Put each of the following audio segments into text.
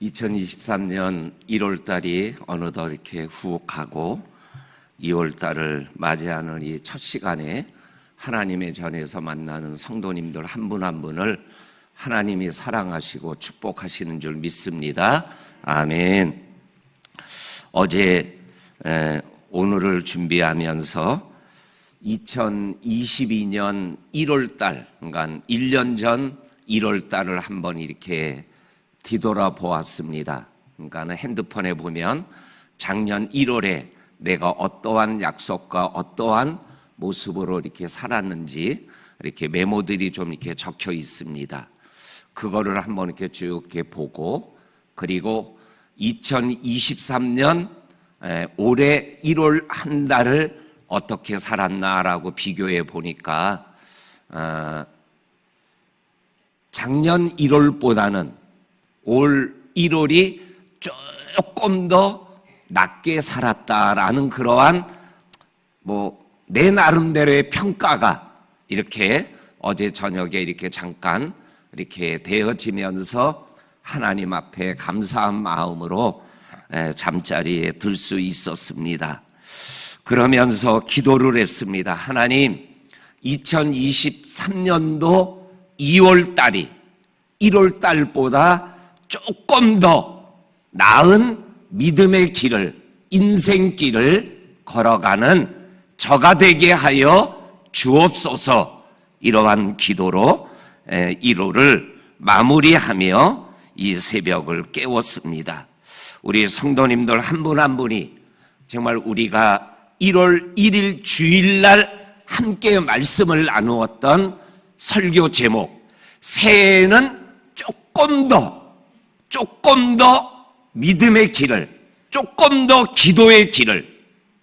2023년 1월달이 어느덧 이렇게 훅 가고 2월달을 맞이하는 이 첫 시간에 하나님의 전에서 만나는 성도님들 한 분 한 분을 하나님이 사랑하시고 축복하시는 줄 믿습니다. 아멘. 어제 오늘을 준비하면서 2022년 1월달, 그러니까 1년 전 1월달을 한번 이렇게 뒤돌아보았습니다. 그러니까 핸드폰에 보면 작년 1월에 내가 어떠한 약속과 어떠한 모습으로 이렇게 살았는지 이렇게 메모들이 좀 이렇게 적혀 있습니다. 그거를 한번 이렇게 쭉 이렇게 보고, 그리고 2023년 올해 1월 한 달을 어떻게 살았나라고 비교해 보니까 작년 1월보다는 올 1월이 조금 더 낮게 살았다라는 그러한 내 나름대로의 평가가 이렇게 어제 저녁에 이렇게 잠깐 이렇게 되어지면서 하나님 앞에 감사한 마음으로 잠자리에 들 수 있었습니다. 그러면서 기도를 했습니다. 하나님, 2023년도 2월 달이 1월 달보다 조금 더 나은 믿음의 길을, 인생길을 걸어가는 저가 되게 하여 주옵소서. 이러한 기도로 1월을 마무리하며 이 새벽을 깨웠습니다. 우리 성도님들 한 분 한 분이 정말 우리가 1월 1일 주일날 함께 말씀을 나누었던 설교 제목, 새해에는 조금 더 믿음의 길을, 조금 더 기도의 길을,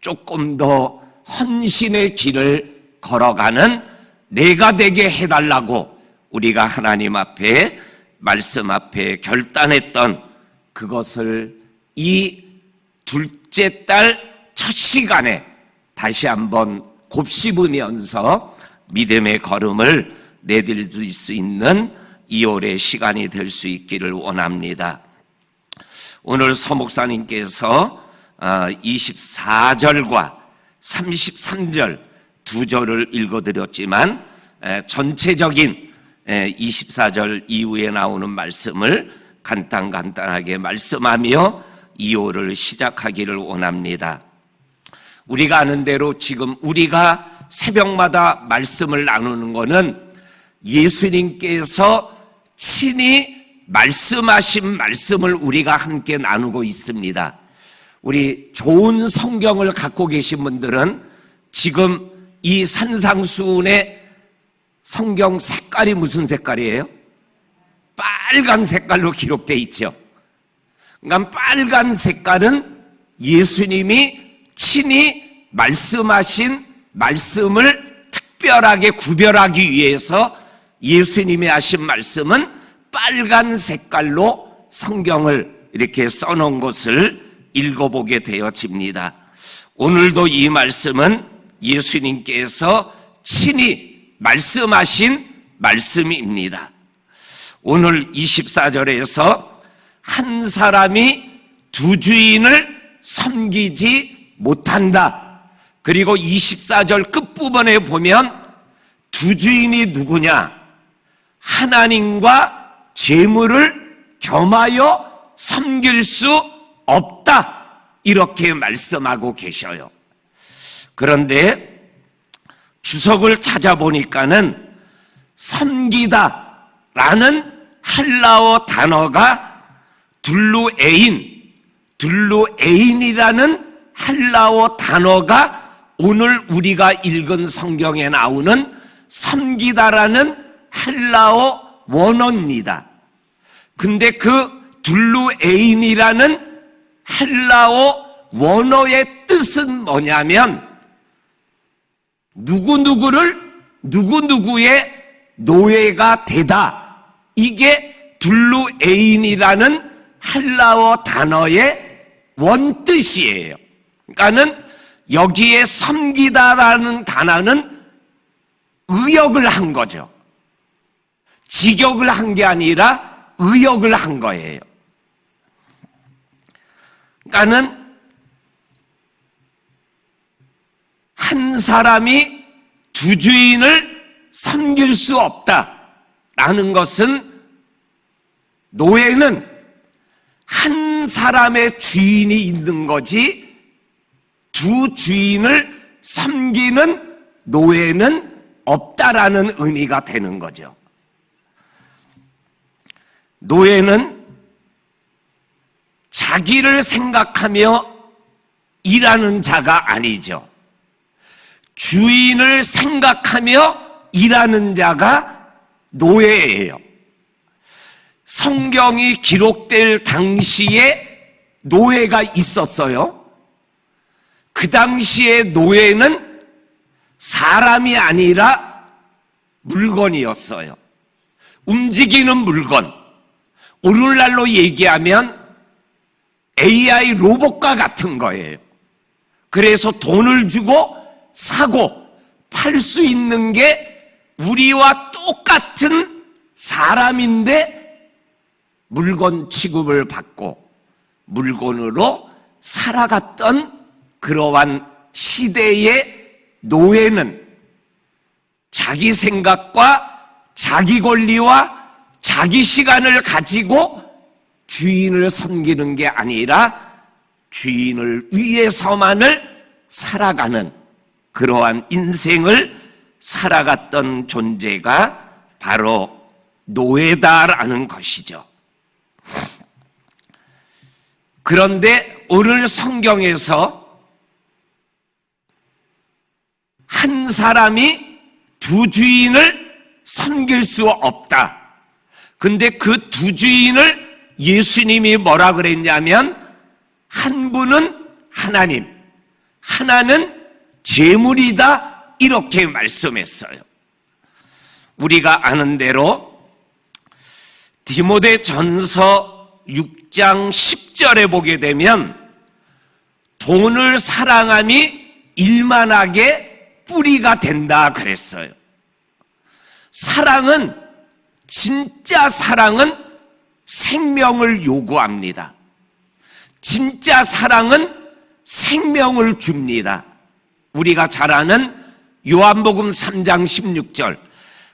조금 더 헌신의 길을 걸어가는 내가 되게 해달라고 우리가 하나님 앞에, 말씀 앞에 결단했던 그것을 이 둘째 달 첫 시간에 다시 한번 곱씹으면서 믿음의 걸음을 내디딜 수 있는 2월의 시간이 될 수 있기를 원합니다. 오늘 서목사님께서 24절과 33절 두 절을 읽어드렸지만 전체적인 24절 이후에 나오는 말씀을 간단하게 말씀하며 2월을 시작하기를 원합니다. 우리가 아는 대로 지금 우리가 새벽마다 말씀을 나누는 것은 예수님께서 친히 말씀하신 말씀을 우리가 함께 나누고 있습니다. 우리 좋은 성경을 갖고 계신 분들은 지금 이 산상수훈의 성경 색깔이 무슨 색깔이에요? 빨간 색깔로 기록되어 있죠. 그러니까 빨간 색깔은 예수님이 친히 말씀하신 말씀을 특별하게 구별하기 위해서 예수님이 하신 말씀은 빨간 색깔로 성경을 이렇게 써놓은 것을 읽어보게 되어집니다. 오늘도 이 말씀은 예수님께서 친히 말씀하신 말씀입니다. 오늘 24절에서 한 사람이 두 주인을 섬기지 못한다. 그리고 24절 끝부분에 보면 두 주인이 누구냐? 하나님과 재물을 겸하여 섬길 수 없다. 이렇게 말씀하고 계셔요. 그런데 주석을 찾아보니까는 섬기다라는 헬라어 단어가 둘루에인이라는 헬라어 단어가 오늘 우리가 읽은 성경에 나오는 섬기다라는 헬라어 원어입니다. 근데 그 둘루에인이라는 헬라어 원어의 뜻은 뭐냐면 누구누구의 노예가 되다. 이게 둘루에인이라는 헬라어 단어의 원뜻이에요. 그러니까는 여기에 섬기다라는 단어는 의역을 한 거죠. 직역을 한 게 아니라 의역을 한 거예요. 그러니까는 한 사람이 두 주인을 섬길 수 없다라는 것은 노예는 한 사람의 주인이 있는 거지 두 주인을 섬기는 노예는 없다라는 의미가 되는 거죠. 노예는 자기를 생각하며 일하는 자가 아니죠. 주인을 생각하며 일하는 자가 노예예요. 성경이 기록될 당시에 노예가 있었어요. 그 당시에 노예는 사람이 아니라 물건이었어요. 움직이는 물건. 오늘날로 얘기하면 AI 로봇과 같은 거예요. 그래서 돈을 주고 사고 팔 수 있는 게 우리와 똑같은 사람인데 물건 취급을 받고 물건으로 살아갔던 그러한 시대의 노예는 자기 생각과 자기 권리와 자기 시간을 가지고 주인을 섬기는 게 아니라 주인을 위해서만을 살아가는 그러한 인생을 살아갔던 존재가 바로 노예다라는 것이죠. 그런데 오늘 성경에서 한 사람이 두 주인을 섬길 수 없다. 근데 그 두 주인을 예수님이 뭐라 그랬냐면 한 분은 하나님, 하나는 재물이다 이렇게 말씀했어요. 우리가 아는 대로 디모데전서 6장 10절에 보게 되면 돈을 사랑함이 일만하게 뿌리가 된다 그랬어요. 사랑은 진짜 사랑은 생명을 요구합니다. 진짜 사랑은 생명을 줍니다. 우리가 잘 아는 요한복음 3장 16절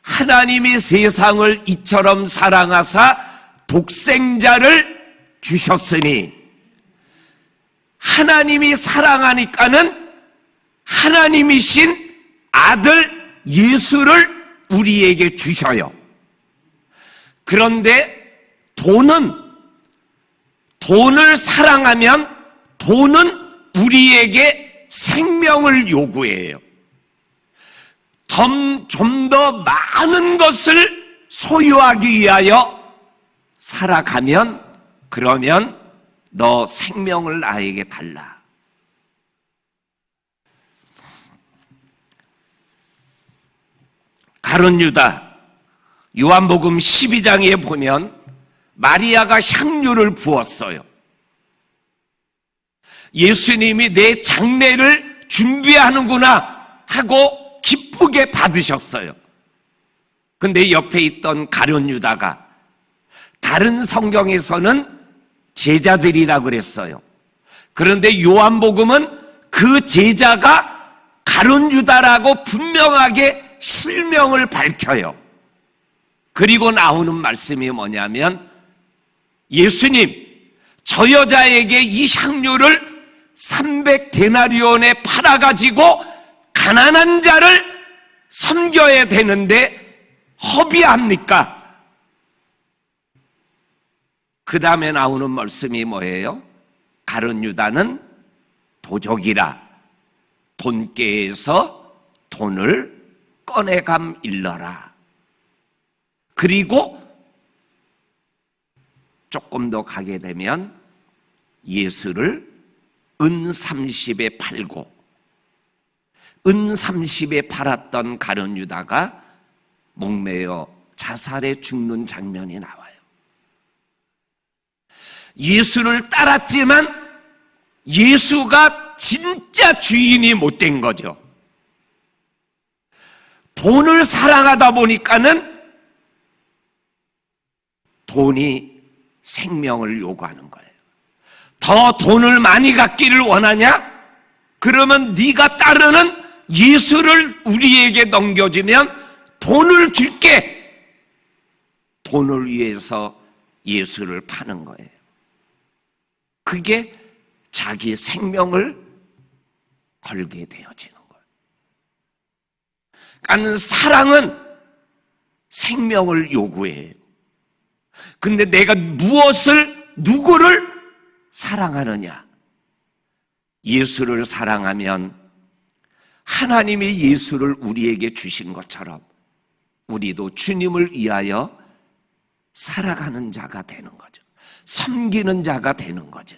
하나님이 세상을 이처럼 사랑하사 독생자를 주셨으니 하나님이 사랑하니까는 하나님이신 아들 예수를 우리에게 주셔요. 그런데 돈을 사랑하면 돈은 우리에게 생명을 요구해요. 좀 더 많은 것을 소유하기 위하여 살아가면 그러면 너 생명을 나에게 달라. 가룟 유다 요한복음 12장에 보면 마리아가 향유를 부었어요. 예수님이 내 장례를 준비하는구나 하고 기쁘게 받으셨어요. 근데 옆에 있던 가룟 유다가 다른 성경에서는 제자들이라고 그랬어요. 그런데 요한복음은 그 제자가 가룟 유다라고 분명하게 실명을 밝혀요. 그리고 나오는 말씀이 뭐냐면 예수님, 저 여자에게 이 향유를 300데나리온에 팔아가지고 가난한 자를 섬겨야 되는데 허비합니까? 그 다음에 나오는 말씀이 뭐예요? 가룟 유다는 도적이라 돈께에서 돈을 꺼내감 일러라. 그리고 조금 더 가게 되면 예수를 은 30에 팔고 은 30에 팔았던 가룟 유다가 목매어 자살해 죽는 장면이 나와요. 예수를 따랐지만 예수가 진짜 주인이 못된 거죠. 돈을 사랑하다 보니까는 돈이 생명을 요구하는 거예요. 더 돈을 많이 갖기를 원하냐? 그러면 네가 따르는 예수를 우리에게 넘겨주면 돈을 줄게. 돈을 위해서 예수를 파는 거예요. 그게 자기 생명을 걸게 되어지는 거예요. 그러니까 사랑은 생명을 요구해요. 근데 내가 누구를 사랑하느냐? 예수를 사랑하면 하나님이 예수를 우리에게 주신 것처럼 우리도 주님을 위하여 살아가는 자가 되는 거죠. 섬기는 자가 되는 거죠.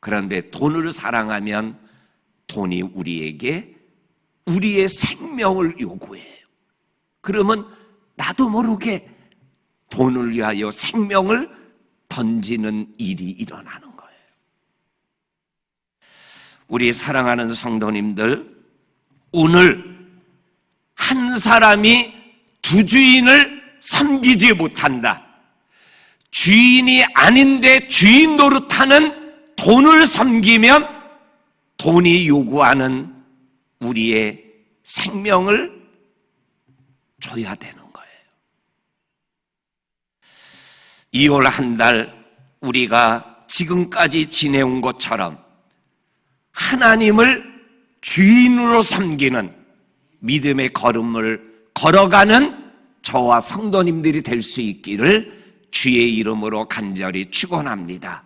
그런데 돈을 사랑하면 돈이 우리에게 우리의 생명을 요구해요. 그러면 나도 모르게 돈을 위하여 생명을 던지는 일이 일어나는 거예요. 우리 사랑하는 성도님들, 오늘 한 사람이 두 주인을 섬기지 못한다. 주인이 아닌데 주인 노릇하는 돈을 섬기면 돈이 요구하는 우리의 생명을 줘야 되는 거예요. 2월 한 달 우리가 지금까지 지내온 것처럼 하나님을 주인으로 섬기는 믿음의 걸음을 걸어가는 저와 성도님들이 될 수 있기를 주의 이름으로 간절히 축원합니다.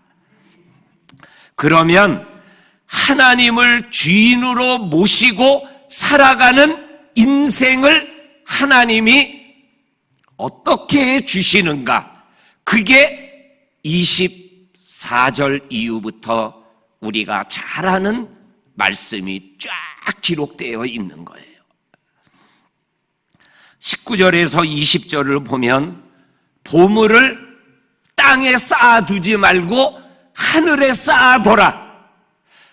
그러면 하나님을 주인으로 모시고 살아가는 인생을 하나님이 어떻게 해주시는가? 그게 24절 이후부터 우리가 잘 아는 말씀이 쫙 기록되어 있는 거예요. 19절에서 20절을 보면 보물을 땅에 쌓아두지 말고 하늘에 쌓아둬라.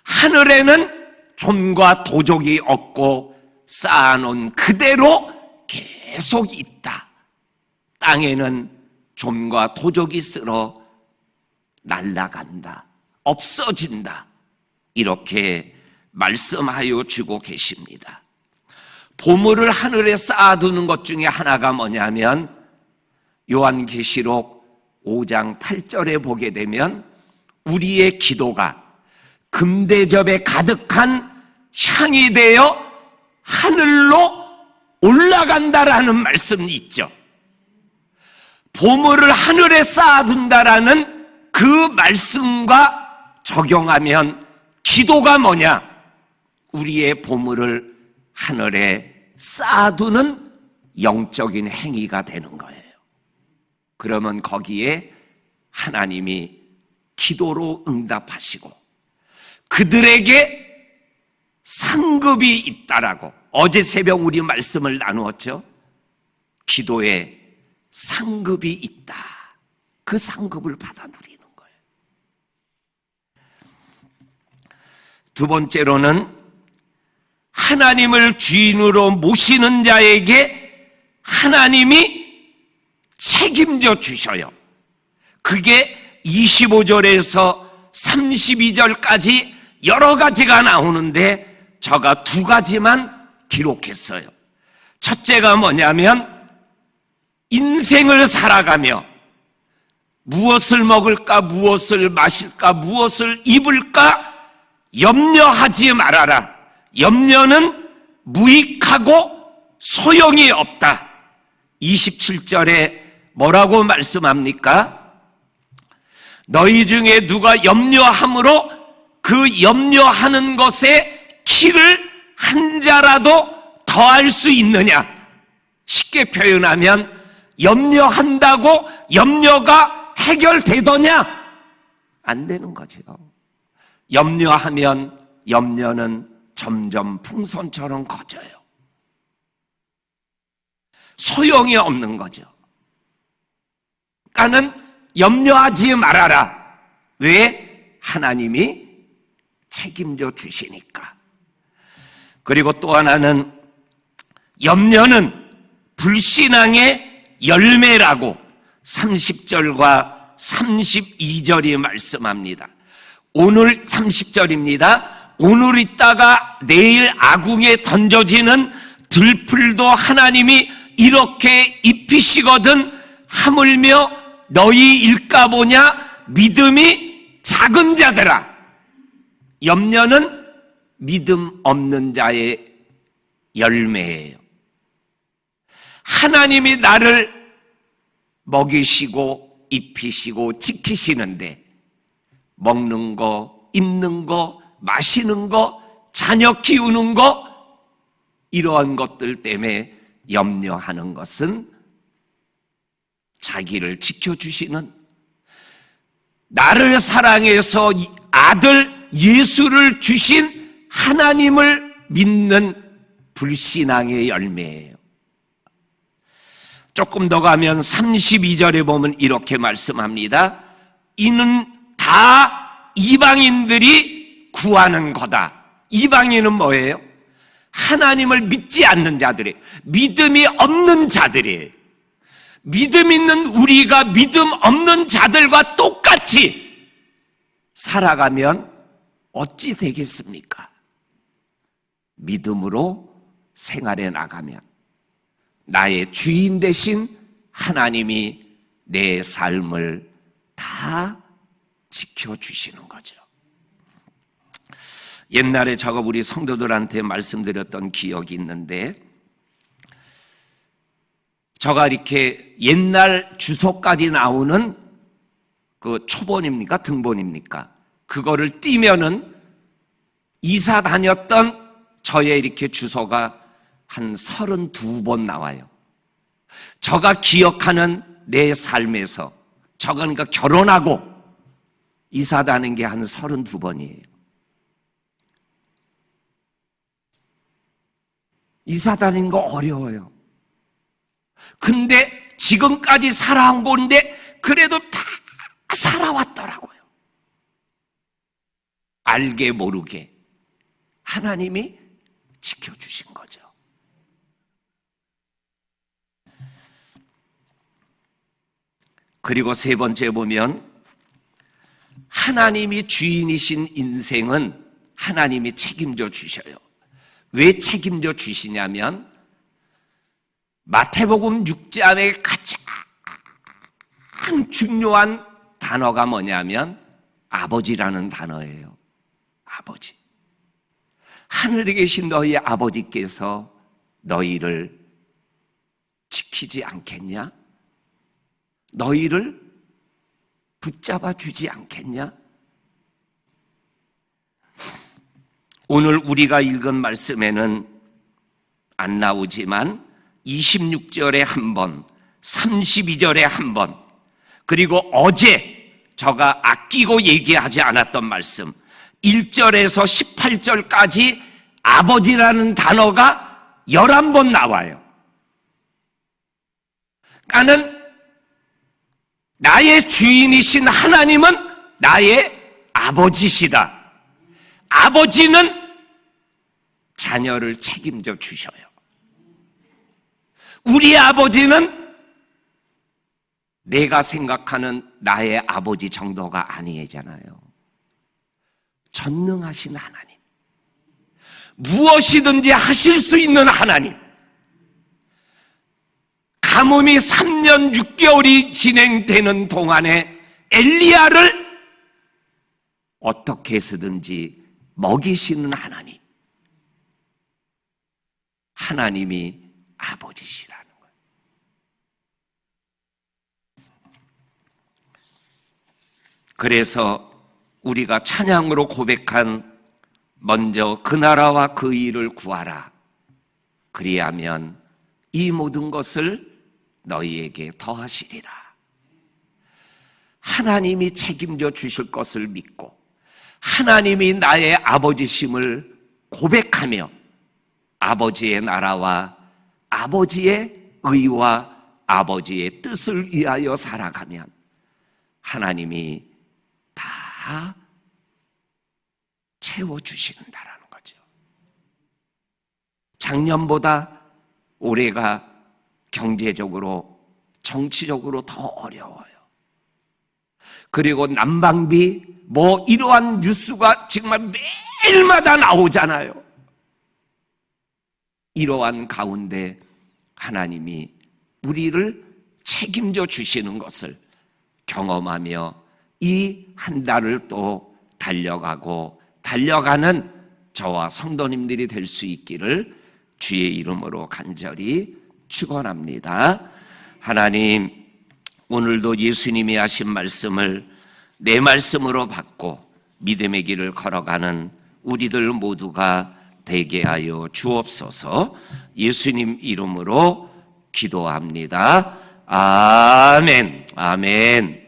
하늘에는 좀과 도적이 없고 쌓아놓은 그대로 계속 있다. 땅에는 좀과 도적이 쓸어 날아간다. 없어진다. 이렇게 말씀하여 주고 계십니다. 보물을 하늘에 쌓아두는 것 중에 하나가 뭐냐면 요한계시록 5장 8절에 보게 되면 우리의 기도가 금대접에 가득한 향이 되어 하늘로 올라간다라는 말씀이 있죠. 보물을 하늘에 쌓아둔다라는 그 말씀과 적용하면 기도가 뭐냐? 우리의 보물을 하늘에 쌓아두는 영적인 행위가 되는 거예요. 그러면 거기에 하나님이 기도로 응답하시고 그들에게 상급이 있다라고 어제 새벽 우리 말씀을 나누었죠. 기도에 상급이 있다. 그 상급을 받아 누리는 거예요. 두 번째로는 하나님을 주인으로 모시는 자에게 하나님이 책임져 주셔요. 그게 25절에서 32절까지 여러 가지가 나오는데 제가 두 가지만 기록했어요. 첫째가 뭐냐면 인생을 살아가며 무엇을 먹을까, 무엇을 마실까, 무엇을 입을까 염려하지 말아라. 염려는 무익하고 소용이 없다. 27절에 뭐라고 말씀합니까? 너희 중에 누가 염려함으로 그 염려하는 것에 키를 한 자라도 더할 수 있느냐? 쉽게 표현하면 염려한다고 염려가 해결되더냐? 안 되는 거죠. 염려하면 염려는 점점 풍선처럼 커져요. 소용이 없는 거죠. 그러니까는 염려하지 말아라. 왜? 하나님이 책임져 주시니까. 그리고 또 하나는 염려는 불신앙의 열매라고 30절과 32절이 말씀합니다. 오늘 30절입니다. 오늘 있다가 내일 아궁에 던져지는 들풀도 하나님이 이렇게 입히시거든 하물며 너희 일까 보냐 믿음이 작은 자들아. 염려는 믿음 없는 자의 열매예요. 하나님이 나를 먹이시고 입히시고 지키시는데 먹는 거, 입는 거, 마시는 거, 자녀 키우는 거, 이러한 것들 때문에 염려하는 것은 자기를 지켜주시는, 나를 사랑해서 아들 예수를 주신 하나님을 믿는 불신앙의 열매예요. 조금 더 가면 32절에 보면 이렇게 말씀합니다. 이는 다 이방인들이 구하는 거다. 이방인은 뭐예요? 하나님을 믿지 않는 자들이, 믿음이 없는 자들이에요. 믿음 있는 우리가 믿음 없는 자들과 똑같이 살아가면 어찌 되겠습니까? 믿음으로 생활해 나가면 나의 주인 되신 하나님이 내 삶을 다 지켜주시는 거죠. 옛날에 제가 우리 성도들한테 말씀드렸던 기억이 있는데, 제가 이렇게 옛날 주소까지 나오는 그 초본입니까? 등본입니까? 그거를 띄면은 이사 다녔던 저의 이렇게 주소가 한 32번 나와요. 제가 기억하는 내 삶에서, 제가 그러니까 결혼하고 이사 다닌 게 한 32번이에요. 이사 다니는 거 어려워요. 근데 지금까지 살아온 건데 그래도 다 살아왔더라고요. 알게 모르게 하나님이 지켜주신 거죠. 그리고 세 번째 보면 하나님이 주인이신 인생은 하나님이 책임져 주셔요. 왜 책임져 주시냐면 마태복음 6장의 가장 중요한 단어가 뭐냐면 아버지라는 단어예요. 아버지. 하늘에 계신 너희 아버지께서 너희를 지키지 않겠냐? 너희를 붙잡아 주지 않겠냐? 오늘 우리가 읽은 말씀에는 안 나오지만 26절에 한 번, 32절에 한 번, 그리고 어제 제가 아끼고 얘기하지 않았던 말씀 1절에서 18절까지 아버지라는 단어가 11번 나와요. 그러니까는 나의 주인이신 하나님은 나의 아버지시다. 아버지는 자녀를 책임져 주셔요. 우리 아버지는 내가 생각하는 나의 아버지 정도가 아니잖아요. 전능하신 하나님, 무엇이든지 하실 수 있는 하나님. 가뭄이 3년 6개월이 진행되는 동안에 엘리야를 어떻게 해서든지 먹이시는 하나님, 하나님이 아버지시라는 거예요. 그래서 우리가 찬양으로 고백한 먼저 그 나라와 그 일을 구하라. 그리하면 이 모든 것을 너희에게 더하시리라. 하나님이 책임져 주실 것을 믿고 하나님이 나의 아버지심을 고백하며 아버지의 나라와 아버지의 의와 아버지의 뜻을 위하여 살아가면 하나님이 다 채워주신다라는 거죠. 작년보다 올해가 경제적으로, 정치적으로 더 어려워요. 그리고 난방비, 이러한 뉴스가 정말 매일마다 나오잖아요. 이러한 가운데 하나님이 우리를 책임져 주시는 것을 경험하며 이 한 달을 또 달려가는 저와 성도님들이 될 수 있기를 주의 이름으로 간절히 축원합니다. 하나님, 오늘도 예수님이 하신 말씀을 내 말씀으로 받고 믿음의 길을 걸어가는 우리들 모두가 되게 하여 주옵소서. 예수님 이름으로 기도합니다. 아멘. 아멘.